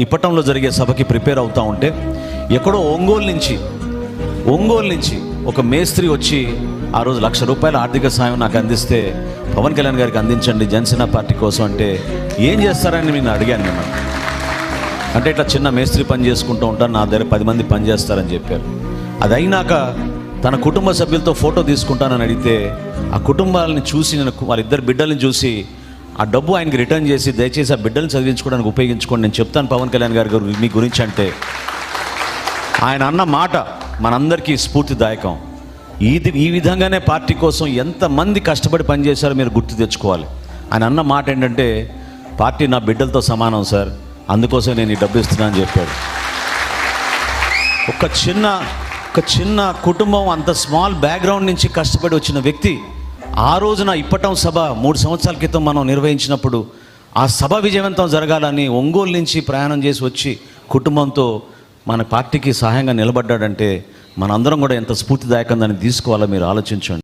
ఇప్పటంలో జరిగే సభకి ప్రిపేర్ అవుతూ ఉంటే ఎక్కడో ఒంగోలు నుంచి ఒక మేస్త్రి వచ్చి ఆ రోజు ₹1,00,000 ఆర్థిక సాయం నాకు అందిస్తే పవన్ కళ్యాణ్ గారికి అందించండి జనసేన పార్టీ కోసం అంటే ఏం చేస్తారని నేను అడిగాను. నేను అంటే ఇట్లా చిన్న మేస్త్రి పని చేసుకుంటూ ఉంటాను, నా దగ్గర 10 మంది పని చేస్తారని చెప్పారు. అది అయినాక తన కుటుంబ సభ్యులతో ఫోటో తీసుకుంటానని అడిగితే ఆ కుటుంబాలని చూసి నేను వాళ్ళిద్దరు బిడ్డల్ని చూసి ఆ డబ్బు ఆయనకి రిటర్న్ చేసి దయచేసి ఆ బిడ్డలను చదివించుకోవడానికి ఉపయోగించుకోండి, నేను చెప్తాను పవన్ కళ్యాణ్ గారు మీ గురించి అంటే ఆయన అన్న మాట మనందరికీ స్ఫూర్తిదాయకం. ఈ విధంగానే పార్టీ కోసం ఎంతమంది కష్టపడి పనిచేశారో మీరు గుర్తు తెచ్చుకోవాలి. ఆయన అన్న మాట ఏంటంటే పార్టీ నా బిడ్డలతో సమానం సార్, అందుకోసం నేను ఈ డబ్బు ఇస్తున్నాను అని చెప్పాడు. ఒక చిన్న కుటుంబం, అంత స్మాల్ బ్యాక్గ్రౌండ్ నుంచి కష్టపడి వచ్చిన వ్యక్తి ఆ రోజున ఇప్పటం సభ 3 సంవత్సరాల క్రితం మనం నిర్వహించినప్పుడు ఆ సభ విజయవంతం జరగాలని ఒంగోలు నుంచి ప్రయాణం చేసి వచ్చి కుటుంబంతో మన పార్టీకి సహాయంగా నిలబడ్డాడంటే మనందరం కూడా ఎంత స్ఫూర్తిదాయకం దాన్ని తీసుకోవాలో మీరు ఆలోచించండి.